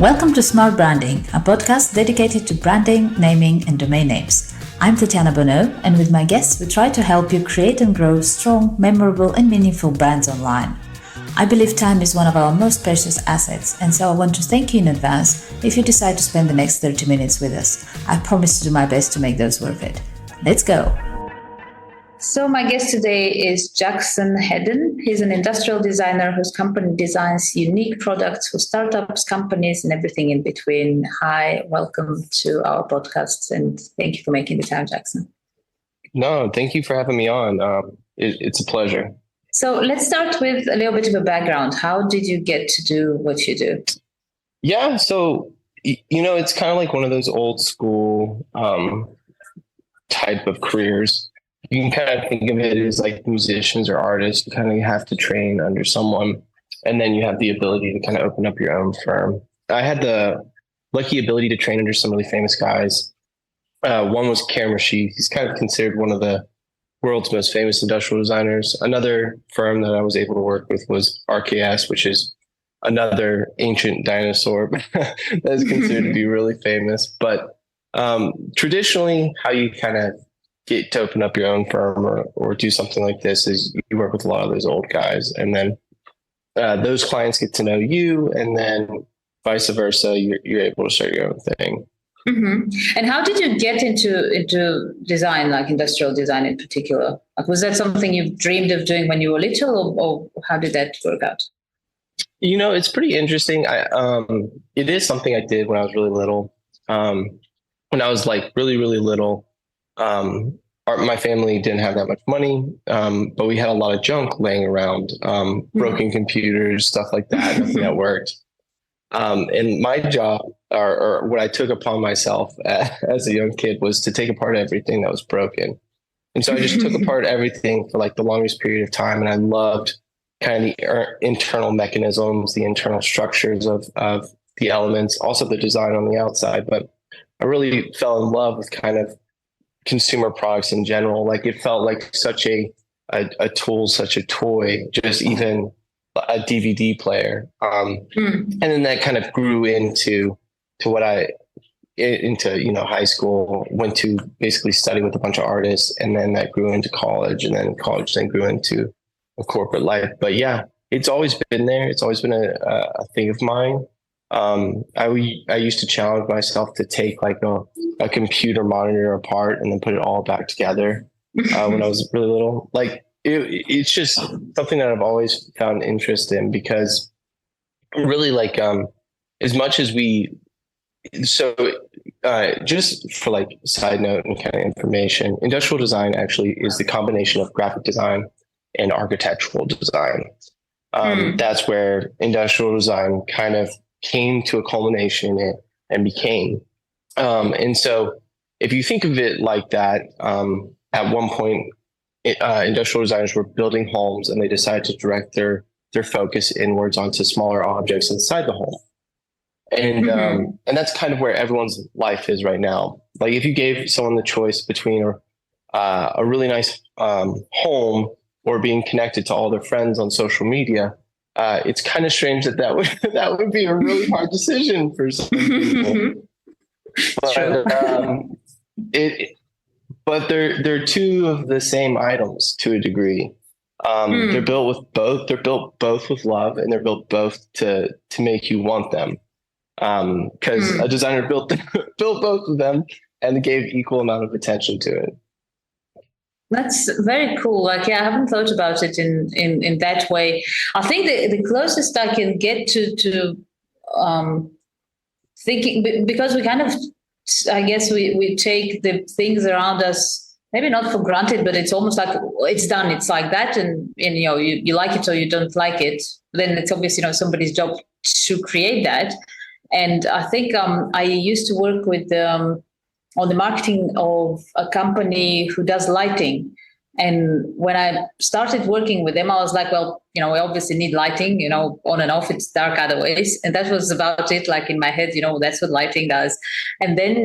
Welcome to Smart Branding, a podcast dedicated to branding, naming, and domain names. I'm Tatiana Bonneau, and with my guests, we try to help you create and grow strong, memorable, and meaningful brands online. I believe time is one of our most precious assets, and so I want to thank you in advance if you decide to spend the next 30 minutes with us. I promise to do my best to make those worth it. Let's go! So my guest today is Jacskon Hedden. He's an industrial designer whose company designs unique products for startups, companies, and everything in between. Hi, welcome to our podcast, and thank you for making the time, Jacskon. No, thank you for having me on. It's a pleasure. So let's start with a little bit of a background. How did you get to do what you do? Yeah, so, it's kind of like one of those old school type of careers. You can kind of think of it as like musicians or artists. You kind of have to train under someone, and then you have the ability to kind of open up your own firm. I had the lucky ability to train under some really famous guys. One was Karen Rashid. He's kind of considered one of the world's most famous industrial designers. Another firm that I was able to work with was RKS, which is another ancient dinosaur that is considered to be really famous. But traditionally, how you kind of get to open up your own firm or do something like this is you work with a lot of those old guys, and then those clients get to know you, and then vice versa, you're able to start your own thing. Mm-hmm. And how did you get into design, like industrial design in particular? Like, was that something you dreamed of doing when you were little, or how did that work out? It's pretty interesting. It is something I did when I was really little. When I was like really, really little, my family didn't have that much money, but we had a lot of junk laying around, broken computers, stuff like that, nothing that worked. And my job, or what I took upon myself as a young kid, was to take apart everything that was broken. And so I just took apart everything for like the longest period of time. And I loved kind of the internal mechanisms, the internal structures of the elements, also the design on the outside. But I really fell in love with kind of consumer products in general. Like, it felt like such a tool, such a toy, just even a DVD player. And then that kind of grew into high school, went to basically study with a bunch of artists. And then that grew into college, and then college then grew into a corporate life. But yeah, it's always been there. It's always been a thing of mine. I used to challenge myself to take like a computer monitor apart and then put it all back together when I was really little. Like, it's just something that I've always found interest in, because really, like, as much as just for like side note and kind of information, industrial design actually is the combination of graphic design and architectural design. That's where industrial design kind of came to a culmination and became. And so if you think of it like that, at one point, industrial designers were building homes, and they decided to direct their focus inwards onto smaller objects inside the home. And and that's kind of where everyone's life is right now. Like, if you gave someone the choice between a really nice home or being connected to all their friends on social media, it's kind of strange that would be a really hard decision for some people. But they're two of the same items to a degree. They're built with both. They're built both with love, and they're built both to make you want them. Because a designer built both of them and gave equal amount of attention to it. That's very cool. Like, yeah, I haven't thought about it in that way. I think the closest I can get to thinking, because we kind of, I guess we take the things around us, maybe not for granted, but it's almost like it's done. It's like that, and you like it or you don't like it. Then it's obviously somebody's job to create that. And I think I used to work with on the marketing of a company who does lighting. And when I started working with them, I was like, well, we obviously need lighting, on and off, it's dark otherwise. And that was about it, like in my head, that's what lighting does. And then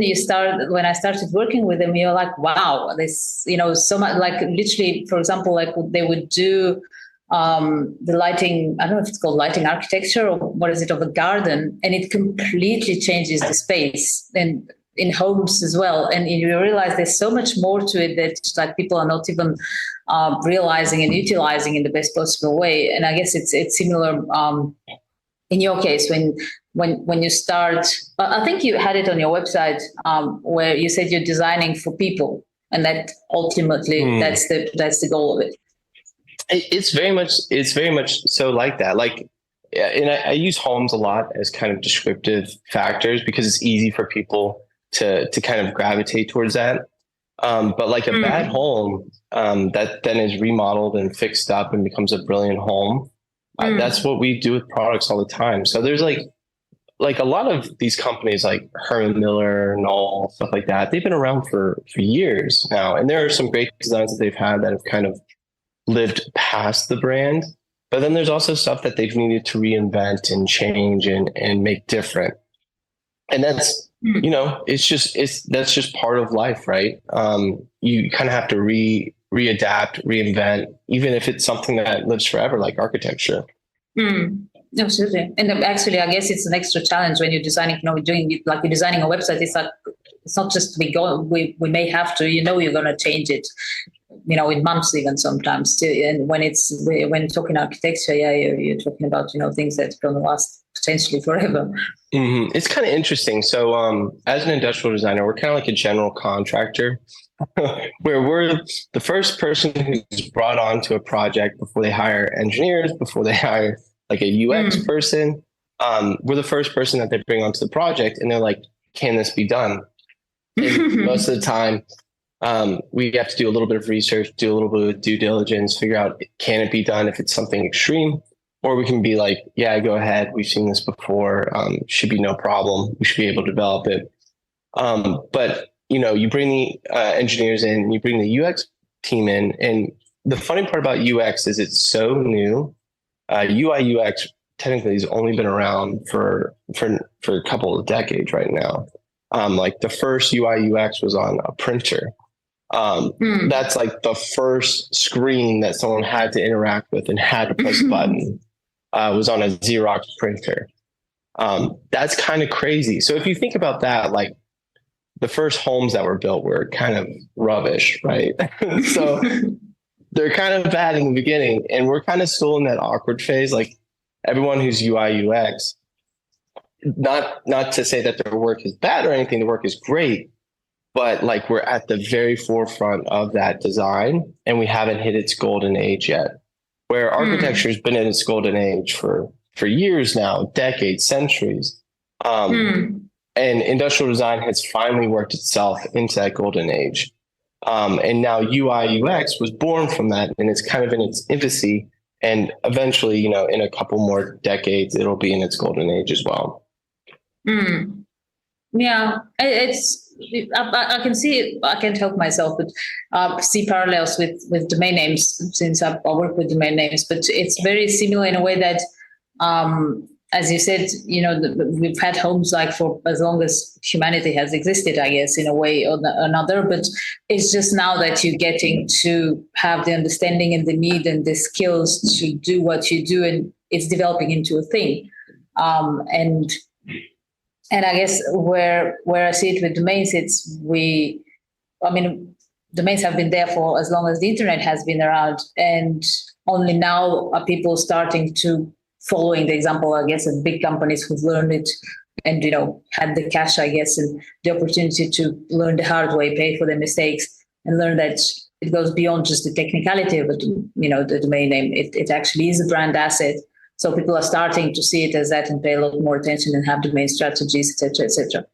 when I started working with them, you're like, wow, this, so much, like literally, for example, like they would do the lighting, I don't know if it's called lighting architecture or what is it, of a garden, and it completely changes the space and in homes as well. And you realize there's so much more to it that like people are not even realizing and utilizing in the best possible way. And I guess it's similar in your case when you start. I think you had it on your website where you said you're designing for people, and that ultimately that's the goal of it. It's very much so like that. Like, and I use homes a lot as kind of descriptive factors because it's easy for people to kind of gravitate towards that. But like a bad home that then is remodeled and fixed up and becomes a brilliant home. That's what we do with products all the time. So there's like a lot of these companies like Herman Miller, Knoll, stuff like that. They've been around for years now, and there are some great designs that they've had that have kind of lived past the brand. But then there's also stuff that they've needed to reinvent and change and make different. And that's, you know, that's just part of life, right? You kind of have to readapt, reinvent, even if it's something that lives forever, like architecture. Absolutely. And actually, I guess it's an extra challenge when you're designing, you know, doing it like you're designing a website. It's like, it's not just we may have to, you know, you're going to change it, you know, in months even sometimes. And when talking architecture, yeah, you're talking about, you know, things that's going to last potentially forever. It's kind of interesting. So as an industrial designer, we're kind of like a general contractor where we're the first person who's brought on to a project before they hire engineers, before they hire like a UX person. We're the first person that they bring onto the project, and they're like, can this be done? And most of the time, we have to do a little bit of research, do a little bit of due diligence, figure out, can it be done if it's something extreme? Or we can be like, yeah, go ahead. We've seen this before. Should be no problem. We should be able to develop it. But, you know, you bring the engineers in, you bring the UX team in. And the funny part about UX is it's so new. UI UX technically has only been around for a couple of decades right now. Like the first UI UX was on a printer. That's like the first screen that someone had to interact with and had to press a button. Was on a Xerox printer. That's kind of crazy. So if you think about that, like the first homes that were built were kind of rubbish, right? So they're kind of bad in the beginning, and we're kind of still in that awkward phase. Like everyone who's UI UX, not to say that their work is bad or anything, the work is great, but like we're at the very forefront of that design and we haven't hit its golden age yet. Where architecture has been in its golden age for years now, decades, centuries. And industrial design has finally worked itself into that golden age. And now UI UX was born from that, and it's kind of in its infancy. And eventually, you know, in a couple more decades, it'll be in its golden age as well. Yeah, I can see it. I can't help myself, but see parallels with domain names since I work with domain names. But it's very similar in a way that, as you said, you know, we've had homes like for as long as humanity has existed, I guess, in a way or another. But it's just now that you're getting to have the understanding and the need and the skills to do what you do, and it's developing into a thing. And I guess where I see it with domains, domains have been there for as long as the internet has been around, and only now are people starting to following the example, I guess, of big companies who've learned it and, you know, had the cash, I guess, and the opportunity to learn the hard way, pay for their mistakes, and learn that it goes beyond just the technicality of it, you know, the domain name. It actually is a brand asset. So people are starting to see it as that and pay a lot more attention and have domain strategies, et cetera, et cetera.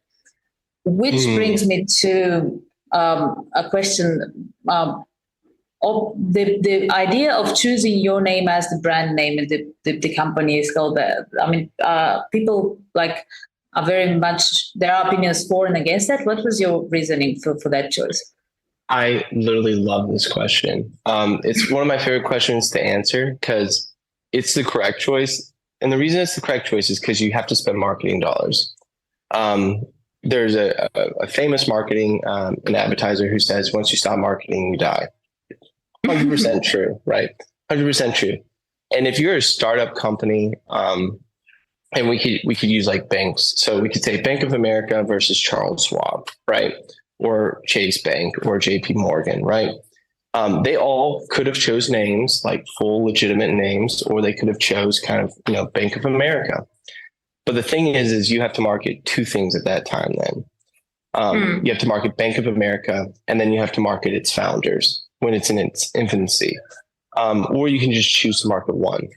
Which brings me to a question of the idea of choosing your name as the brand name and the company is called that. I mean, people like are very much, there are opinions for and against that. What was your reasoning for that choice? I literally love this question. It's one of my favorite questions to answer because it's the correct choice. And the reason it's the correct choice is because you have to spend marketing dollars. There's a famous marketing an advertiser who says, once you stop marketing, you die. 100% true, right? 100% true. And if you're a startup company, and we could use like banks. So we could say Bank of America versus Charles Schwab, right? Or Chase Bank or JP Morgan, right? They all could have chose names like full legitimate names, or they could have chose kind of, Bank of America. But the thing is you have to market two things at that time then. You have to market Bank of America, and then you have to market its founders when it's in its infancy. Or you can just choose to market one,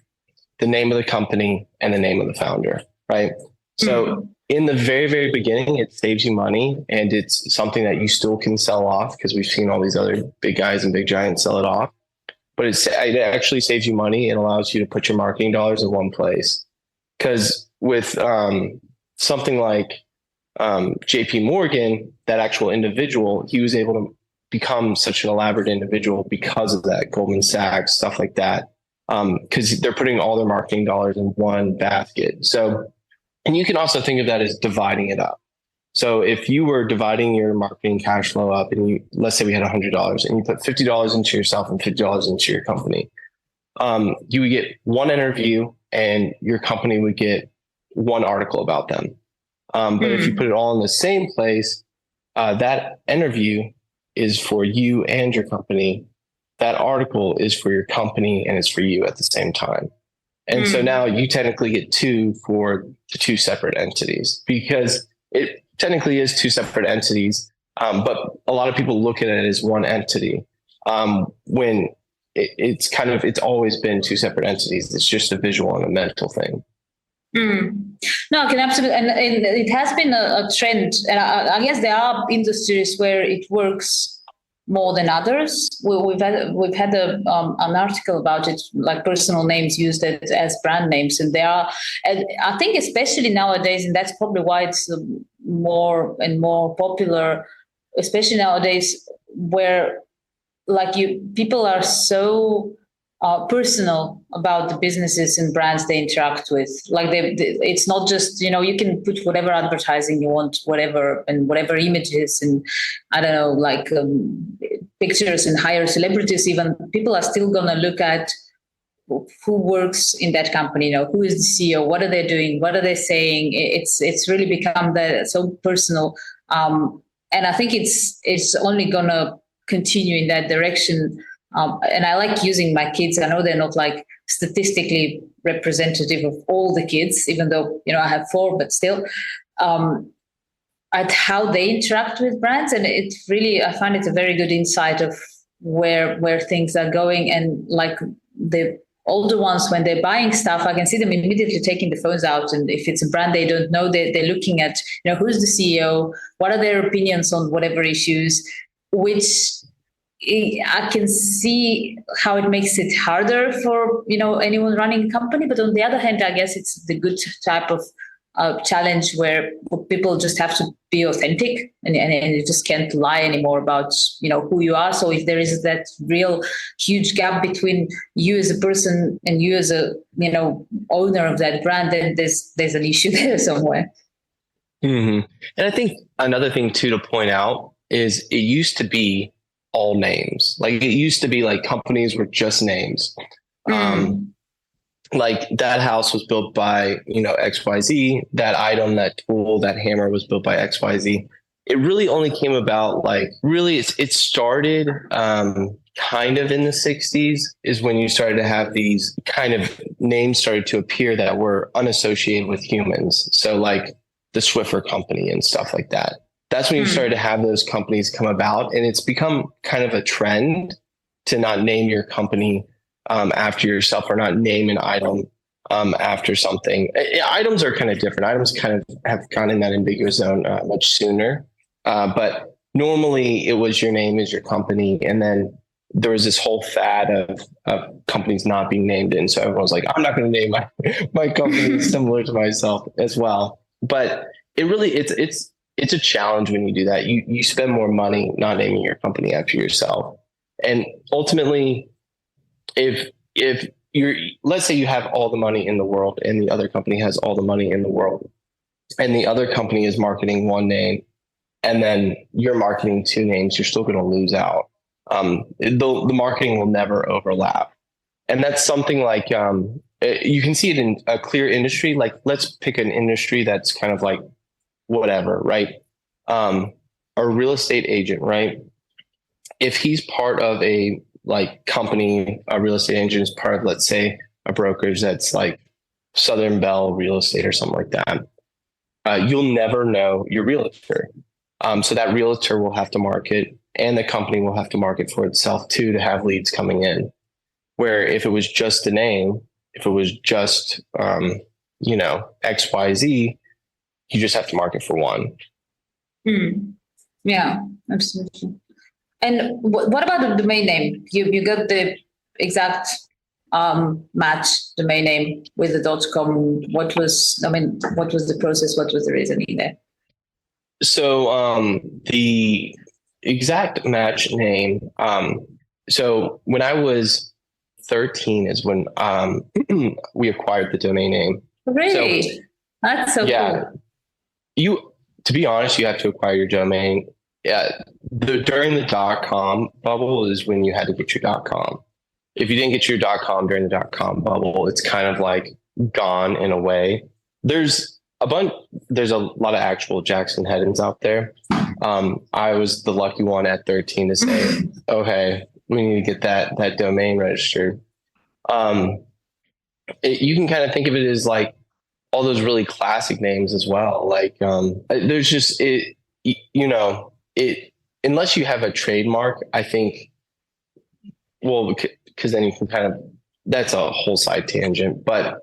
the name of the company and the name of the founder, right? So in the very, very beginning, it saves you money, and it's something that you still can sell off because we've seen all these other big guys and big giants sell it off. But it actually saves you money and allows you to put your marketing dollars in one place. Because with something like JP Morgan, that actual individual, he was able to become such an elaborate individual because of that. Goldman Sachs, stuff like that. Because they're putting all their marketing dollars in one basket. So, and you can also think of that as dividing it up. So if you were dividing your marketing cash flow up, and let's say we had $100 and you put $50 into yourself and $50 into your company, you would get one interview and your company would get one article about them. But if you put it all in the same place, that interview is for you and your company. That article is for your company and it's for you at the same time. And so now you technically get two for the two separate entities, because it technically is two separate entities. But a lot of people look at it as one entity, when it's always been two separate entities. It's just a visual and a mental thing. No, I can absolutely, and it has been a trend, and I guess there are industries where it works more than others. We've had an article about it, like personal names used as brand names, and I think especially nowadays, and that's probably why it's more and more popular, especially nowadays, where people are so personal about the businesses and brands they interact with. Like it's not just, you can put whatever advertising you want, whatever images and I don't know, pictures and hire celebrities. Even people are still going to look at who works in that company, who is the CEO, what are they doing, what are they saying. It's really become so personal. And I think it's only going to continue in that direction. And I like using my kids. I know they're not like statistically representative of all the kids, even though, I have 4, but still, at how they interact with brands. And I find it a very good insight of where things are going. And like the older ones, when they're buying stuff, I can see them immediately taking the phones out. And if it's a brand they don't know, they're looking at, who's the CEO, what are their opinions on whatever issues, which I can see how it makes it harder for, anyone running a company. But on the other hand, I guess it's the good type of challenge where people just have to be authentic and you just can't lie anymore about, who you are. So if there is that real huge gap between you as a person and you as a, owner of that brand, then there's an issue there somewhere. And I think another thing too to point out is it used to be all names. Like it used to be like companies were just names. Like that house was built by, XYZ, that item, that tool, that hammer was built by XYZ. It really only came about it started kind of in the 60s is when you started to have these kind of names started to appear that were unassociated with humans. So like the Swiffer company and stuff like that. That's when you started to have those companies come about, and it's become kind of a trend to not name your company after yourself, or not name an item after something. Items are kind of different. Items kind of have gone in that ambiguous zone much sooner. But normally it was your name is your company, and then there was this whole fad of companies not being named, and so everyone was like, I'm not going to name my company similar to myself as well. But it's a challenge when you do that. You spend more money not naming your company after yourself. And ultimately, if let's say you have all the money in the world and the other company has all the money in the world, and the other company is marketing one name and then you're marketing two names, you're still going to lose out. The marketing will never overlap. And that's something like, you can see it in a clear industry. Like, let's pick an industry that's kind of like whatever, right? A real estate agent, right? If he's part of a like company, a real estate agent is part of, let's say, a brokerage that's like Southern Bell Real Estate or something like that, you'll never know your realtor. So that realtor will have to market, and the company will have to market for itself too, to have leads coming in. Where if it was just a name, if it was just, XYZ, you just have to market for one. Yeah, absolutely. And what about the domain name? You got the exact match domain name with the .com. What was the process? What was the reasoning there? So the exact match name. So when I was 13 is when we acquired the domain name. Really? So, that's so cool. To be honest, you have to acquire your domain. Yeah, during the .com bubble is when you had to get your .com. If you didn't get your .com during the .com bubble, it's kind of like gone in a way. There's a lot of actual Jacskon Heddens out there. I was the lucky one at 13 to say, oh, hey, we need to get that domain registered. You can kind of think of it as like all those really classic names as well. Like there's just unless you have a trademark, I think, well, because then you can kind of, that's a whole side tangent, but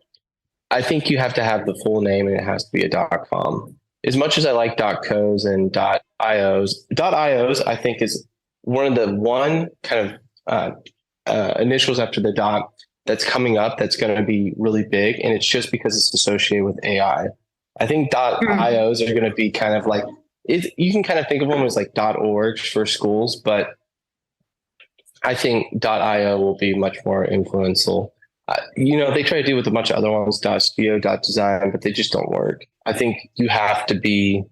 I think you have to have the full name and it has to be a .com. As much as I like .cos and .ios I think is one of the kind of initials after the dot that's coming up that's going to be really big, and it's just because it's associated with AI. I think .ios are going to be kind of like, you can kind of think of them as like .org for schools, but I think .io will be much more influential. They try to do with a bunch of other ones, .studio, .design, but they just don't work. I think you have to be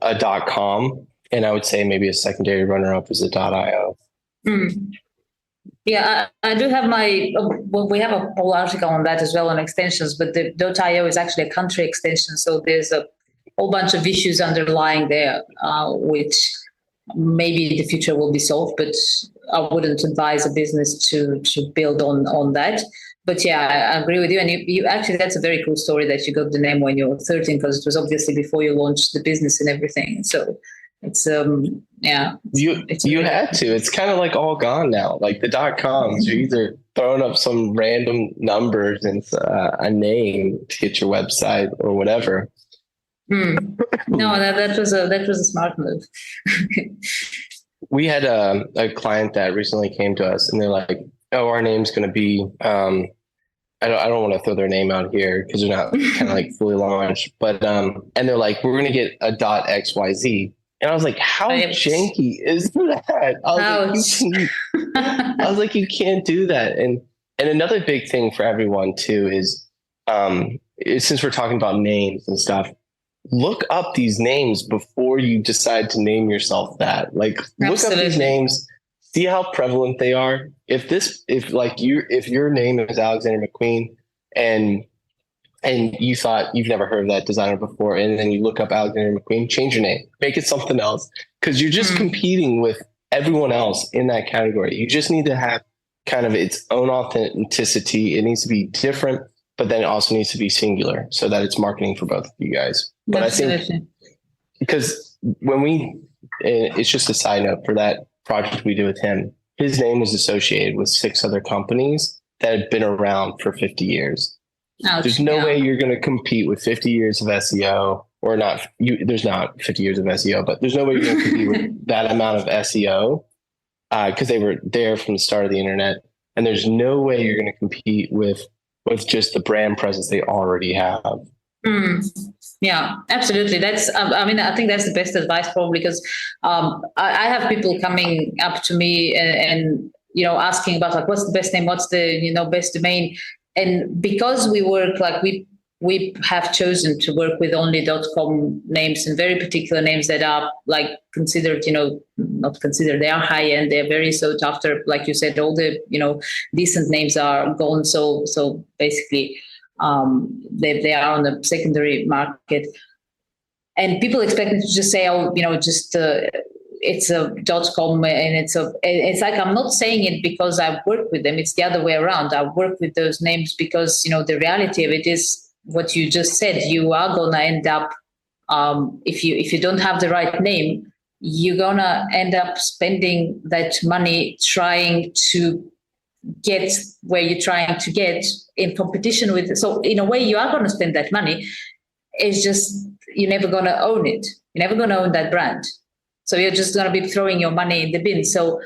a .com, and I would say maybe a secondary runner-up is a .io. Yeah, I do have we have a whole article on that as well on extensions, but the .io is actually a country extension. So there's a whole bunch of issues underlying there, which maybe in the future will be solved, but I wouldn't advise a business to build on that. But yeah, I agree with you. And you actually, that's a very cool story that you got the name when you were 13, because it was obviously before you launched the business and everything. So it's you had to. It's kind of like all gone now. Like the .coms, you're either throwing up some random numbers and a name to get your website or whatever. No, that was a smart move. We had a client that recently came to us, and they're like, "Oh, our name's going to be." I don't want to throw their name out here because they're not kind of like fully launched, but and they're like, "We're going to get a .xyz." And I was like, how janky is that? I was like, you can't do that. And another big thing for everyone too is since we're talking about names and stuff, look up these names before you decide to name yourself that. Like, look up these names, see how prevalent they are. If your name is Alexander McQueen and you thought you've never heard of that designer before, and then you look up Alexander McQueen, change your name, make it something else, because you're just competing with everyone else in that category. You just need to have kind of its own authenticity. It needs to be different, but then it also needs to be singular so that it's marketing for both of you guys. But absolutely. I think because it's just a side note for that project we did with him, his name was associated with 6 other companies that had been around for 50 years. Ouch, there's no way you're going to compete with 50 years of SEO, or not. There's not 50 years of SEO, but there's no way you're going to compete with that amount of SEO because they were there from the start of the internet. And there's no way you're going to compete with just the brand presence they already have. Yeah, absolutely. That's, I think that's the best advice probably, because I have people coming up to me and asking about like, what's the best name? What's the, best domain? And because we work, like we we have chosen to work with only .com names and very particular names that are like considered, not considered, they are high end, they're very sought after. Like you said, all the, decent names are gone. So basically, they are on the secondary market. And people expect me to just say, it's a .com, and it's like, I'm not saying it because I work with them. It's the other way around. I work with those names because, the reality of it is what you just said. You are going to end up, if you don't have the right name, you're going to end up spending that money trying to get where you're trying to get in competition with. So in a way, you are going to spend that money. It's just, you're never going to own it. You're never going to own that brand. So you're just going to be throwing your money in the bin. So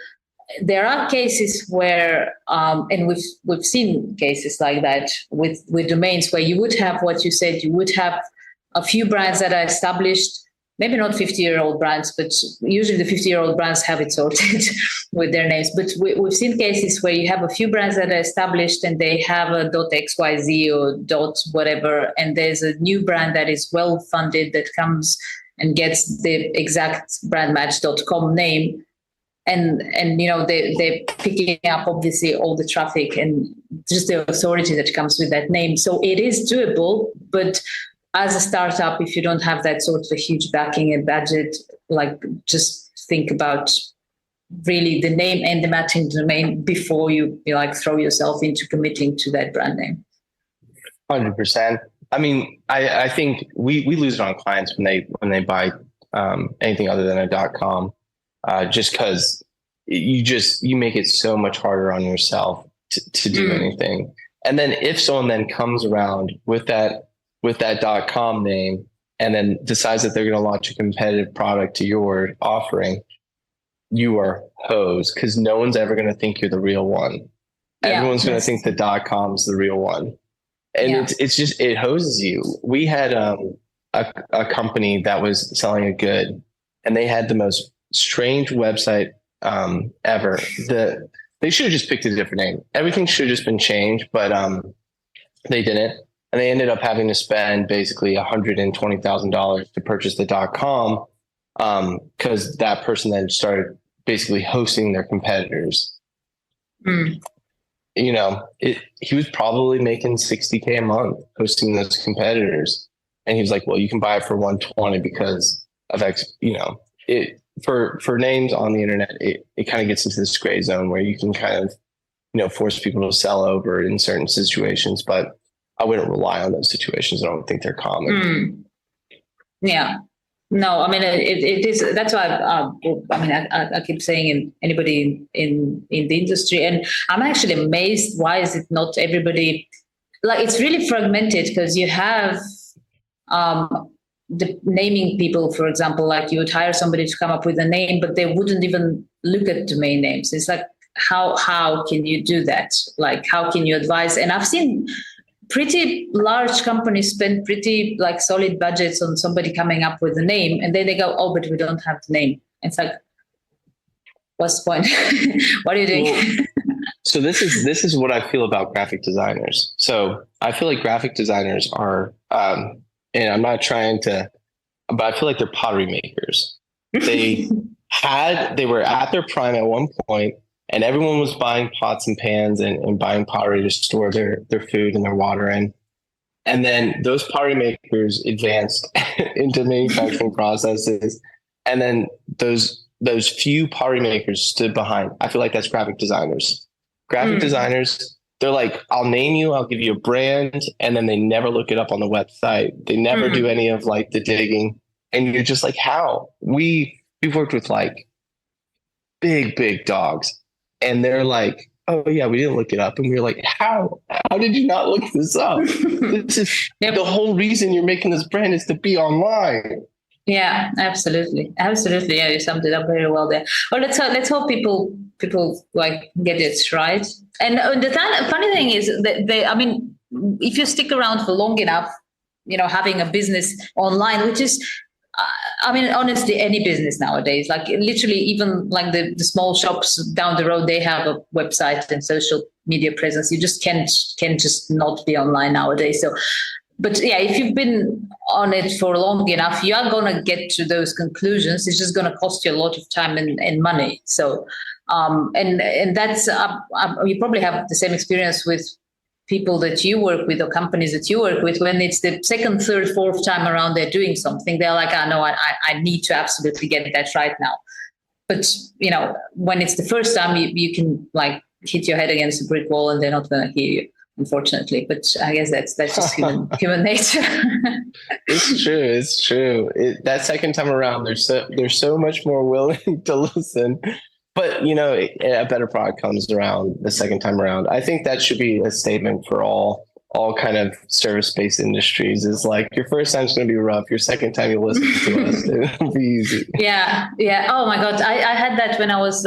there are cases where, and we've seen cases like that with domains where you would have what you said, you would have a few brands that are established, maybe not 50-year-old brands, but usually the 50-year-old brands have it sorted with their names. But we've seen cases where you have a few brands that are established and they have a .xyz or whatever, and there's a new brand that is well funded that comes and gets the exact brandmatch.com name. And they're picking up obviously all the traffic and just the authority that comes with that name. So it is doable, but as a startup, if you don't have that sort of a huge backing and budget, like just think about really the name and the matching domain before you throw yourself into committing to that brand name. 100%. I mean, I think we lose it on clients when they buy anything other than a .com. Just because you make it so much harder on yourself to do anything. And then if someone then comes around with that .com name and then decides that they're going to launch a competitive product to your offering, you are hosed because no one's ever going to think you're the real one. Yeah, everyone's going to think the .com is the real one. And it's just, it hoses you. We had a company that was selling a good, and they had the most strange website ever. They should have just picked a different name. Everything should have just been changed, but they didn't. And they ended up having to spend basically $120,000 to purchase the .com because that person then started basically hosting their competitors. He was probably making $60K a month hosting those competitors. And he was like, well, you can buy it for $120 because of X, for names on the internet, it kind of gets into this gray zone where you can kind of, force people to sell over in certain situations, but I wouldn't rely on those situations. I don't think they're common. Yeah. No, I mean, it is. That's why I keep saying anybody in the industry, and I'm actually amazed. Why is it not everybody? Like, it's really fragmented because you have the naming people, for example, like you would hire somebody to come up with a name, but they wouldn't even look at domain names. It's like, how can you do that? Like, how can you advise? And I've seen pretty large companies spend pretty solid budgets on somebody coming up with a name, and then they go, oh, but we don't have the name. It's like, what's the point? What are you doing? Well, so this is what I feel about graphic designers. So I feel like graphic designers are, and I'm not trying to, but I feel like they're pottery makers. They were at their prime at one point, and everyone was buying pots and pans and buying pottery to store their food and their water in. And then those pottery makers advanced into manufacturing processes. And then those few pottery makers stood behind. I feel like that's graphic designers. Graphic designers, they're like, I'll name you, I'll give you a brand, and then they never look it up on the website. They never do any of the digging. And you're just like, how? We've worked with big dogs. And they're like, oh yeah, we didn't look it up. And we were like, how did you not look this up? This is the whole reason you're making this brand is to be online. Yeah, absolutely. Yeah, you summed it up very well there. Well, let's hope people get it right. And the funny thing is that if you stick around for long enough, having a business online, which is, honestly, any business nowadays, literally even the small shops down the road, they have a website and social media presence. You just can't just not be online nowadays. So But yeah, if you've been on it for long enough, you are going to get to those conclusions. It's just going to cost you a lot of time and money. So, and that's, you probably have the same experience with people that you work with or companies that you work with. When it's the second, third, fourth time around they're doing something, they're like, I know I need to absolutely get that right now. But, when it's the first time, you can like hit your head against a brick wall and they're not going to hear you, unfortunately. But I guess that's just human nature. It's true. That second time around, they're so much more willing to listen. But, a better product comes around the second time around. I think that should be a statement for all kind of service-based industries, is like, your first time is going to be rough. Your second time you listen to us, it'll be easy. Yeah. Oh my God. I had that when I was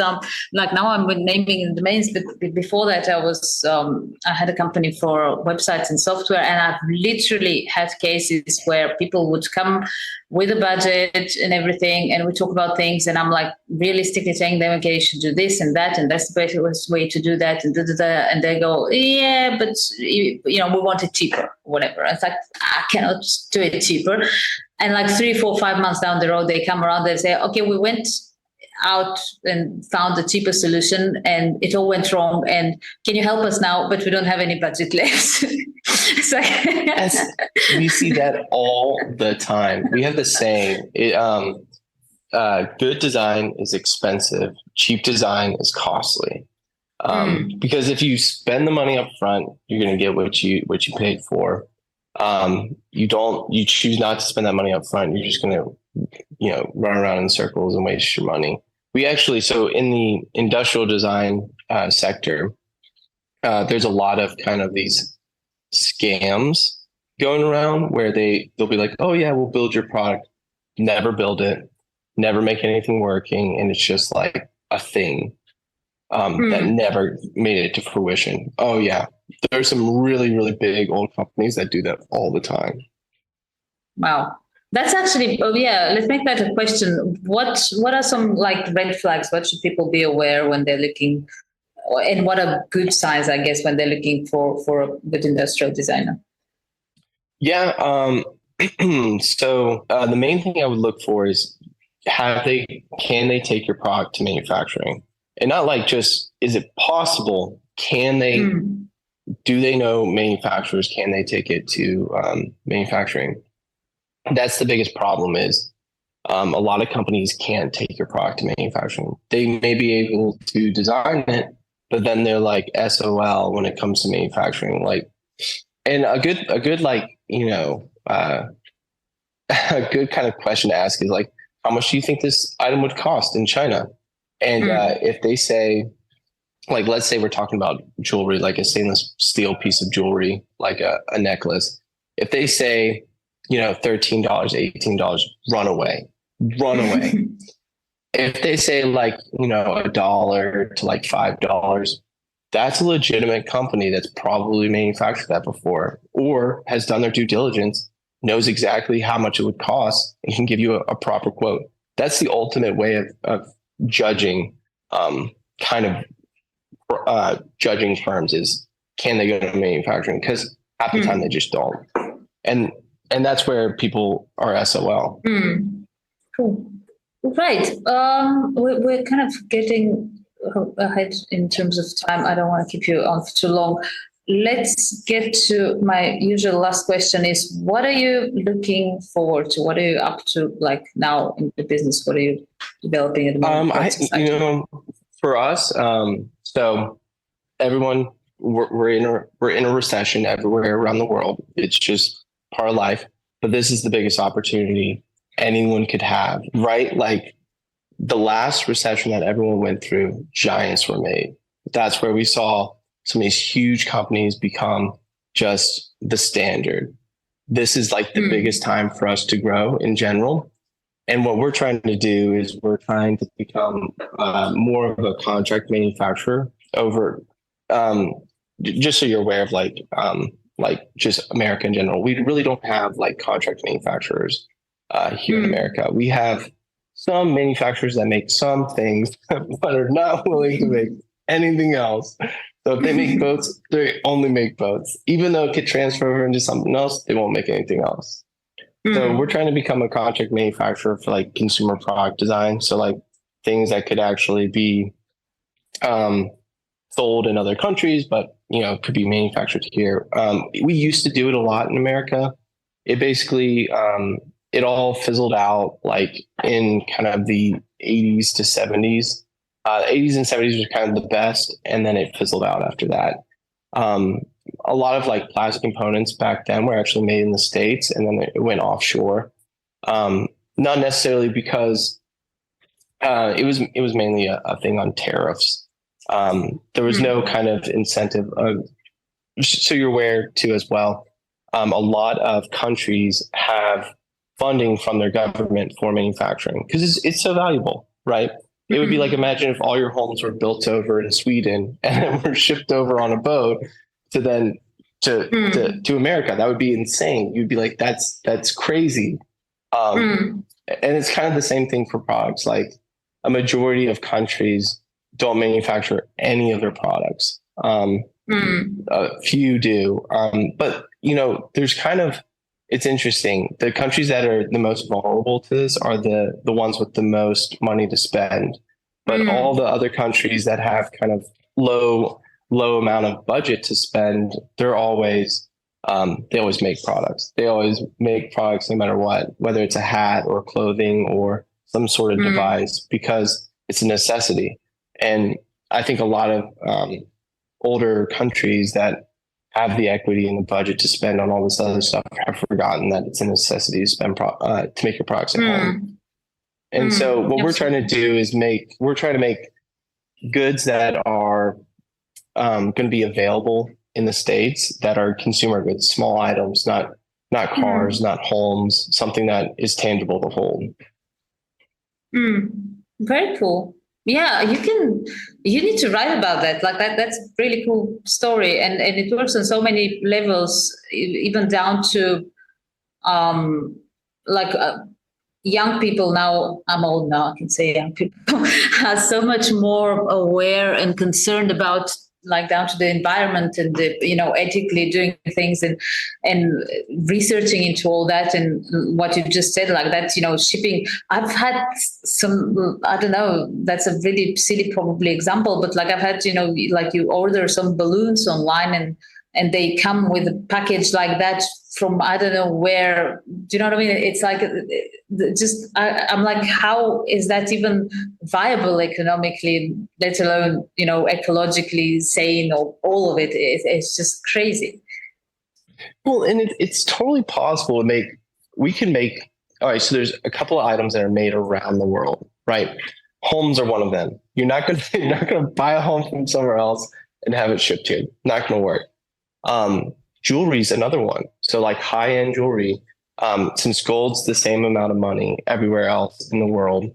like, now I'm with naming domains, but before that I had a company for websites and software, and I've literally had cases where people would come with a budget and everything, and we talk about things, and I'm like realistically saying them, okay, you should do this and that, and that's the best way to do that, and and they go, yeah, but we want it cheaper, whatever. It's like, I cannot do it cheaper. And like 3, 4, 5 months down the road, they come around, they say, okay, we went out and found the cheaper solution and it all went wrong, and can you help us now, but we don't have any budget left. It's like yes, we see that all the time. We have the saying, good design is expensive, cheap design is costly. Because if you spend the money up front, you're going to get what you paid for. You choose not to spend that money up front, you're just going to run around in circles and waste your money. We actually, so in the industrial design sector, there's a lot of kind of these scams going around where they'll be like, oh yeah, we'll build your product, never build it, never make anything working, and it's just like a thing that never made it to fruition. Oh yeah, there's some really, really big old companies that do that all the time. Wow. That's actually, let's make that a question. What are some like red flags? What should people be aware when they're looking, and what are good signs, I guess, when they're looking for a good industrial designer? Yeah. So the main thing I would look for is, can they take your product to manufacturing? And not like just, is it possible? Can they, do they know manufacturers? Can they take it to manufacturing? That's the biggest problem, is a lot of companies can't take your product to manufacturing. They may be able to design it, but then they're like SOL when it comes to manufacturing. Like, and a good like, a good kind of question to ask is like, how much do you think this item would cost in China? And if they say, like, let's say we're talking about jewelry, like a stainless steel piece of jewelry, like a necklace. If they say, $13, $18, run away. If they say like, $1 to like $5, that's a legitimate company that's probably manufactured that before, or has done their due diligence, knows exactly how much it would cost, and can give you a proper quote. That's the ultimate way of judging, judging firms, is, can they go to manufacturing? Because half the time they just don't. And that's where people are SOL. Cool. Right. We're kind of getting ahead in terms of time. I don't want to keep you on for too long. Let's get to my usual last question is, what are you looking forward to? What are you up to like now in the business? What are you developing at the moment? For us, so everyone, we're in a recession everywhere around the world. It's just part of life, but this is the biggest opportunity anyone could have, right? Like the last recession that everyone went through, giants were made. That's where we saw some of these huge companies become just the standard. This is like the biggest time for us to grow in general. And what we're trying to do is we're trying to become more of a contract manufacturer over, just so you're aware of like just America in general. We really don't have like contract manufacturers here in America. We have some manufacturers that make some things, but are not willing to make anything else. So if they make boats, they only make boats. Even though it could transfer over into something else, they won't make anything else. So we're trying to become a contract manufacturer for like consumer product design. So like things that could actually be sold in other countries, but could be manufactured here. We used to do it a lot in America. It basically it all fizzled out like in kind of the 80s to 70s. 80s and 70s was kind of the best, and then it fizzled out after that. A lot of like plastic components back then were actually made in the States, and then it went offshore. Not necessarily because it was mainly a thing on tariffs. There was no kind of incentive. So you're aware too as well. A lot of countries have funding from their government for manufacturing because it's so valuable, right? It would be like, imagine if all your homes were built over in Sweden and then were shipped over on a boat to America. That would be insane. You'd be like, that's crazy. And it's kind of the same thing for products. Like a majority of countries don't manufacture any of their products. A few do. But there's kind of, it's interesting. The countries that are the most vulnerable to this are the ones with the most money to spend. But all the other countries that have kind of low amount of budget to spend, they always make products. They always make products no matter what, whether it's a hat or clothing or some sort of device, because it's a necessity. And I think a lot of older countries that have the equity and the budget to spend on all this other stuff have forgotten that it's a necessity to spend to make your products at home. And so what we're trying to do is make goods that are going to be available in the States that are consumer goods, small items, not cars, not homes, something that is tangible to hold. Very cool. Yeah, you need to write about that. Like that's a really cool story. And it works on so many levels, even down to young people now. I'm old now, I can say young people are so much more aware and concerned about, like, down to the environment and ethically doing things and researching into all that. And what you just said, like that, shipping. I've had some, I don't know, that's a really silly probably example, but like I've had, like you order some balloons online and they come with a package like that from I don't know where. Do you know what I mean? It's like I'm like, how is that even viable economically, let alone ecologically sane, or all of it? It's just crazy. Well, and it's totally possible to make. We can make. All right, so there's a couple of items that are made around the world, right? Homes are one of them. You're not going to buy a home from somewhere else and have it shipped here. Not going to work. Jewelry is another one. So like high-end jewelry, since gold's the same amount of money everywhere else in the world,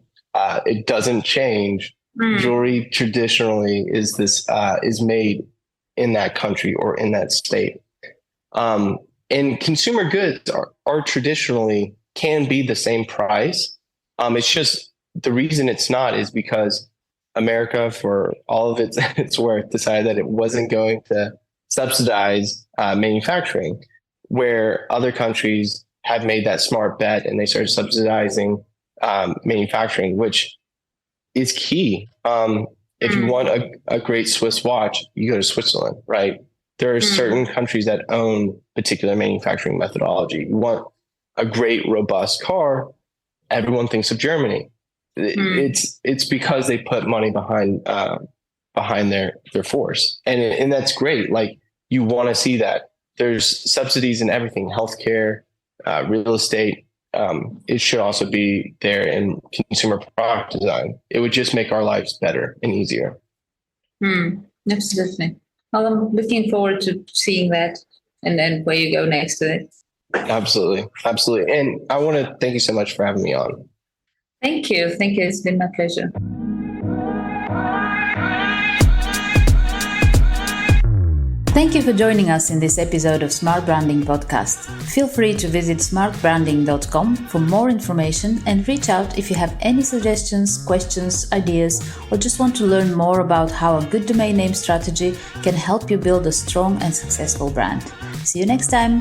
it doesn't change. Jewelry traditionally is made in that country or in that state. And consumer goods are traditionally can be the same price. It's just the reason it's not is because America, for all of its worth, decided that it wasn't going to subsidize manufacturing, where other countries have made that smart bet and they started subsidizing manufacturing, which is key. If you want a great Swiss watch, you go to Switzerland, right? There are certain countries that own particular manufacturing methodology. You want a great, robust car, everyone thinks of Germany. It's because they put money behind their force. And that's great. Like, you want to see that. There's subsidies in everything, healthcare, real estate. It should also be there in consumer product design. It would just make our lives better and easier. Absolutely. Well, I'm looking forward to seeing that and then where you go next with it. Absolutely. Absolutely. And I want to thank you so much for having me on. Thank you. It's been my pleasure. Thank Thank you for joining us in this episode of Smart Branding Podcast. Feel free to visit smartbranding.com for more information and reach out if you have any suggestions, questions, ideas, or just want to learn more about how a good domain name strategy can help you build a strong and successful brand. See you next time.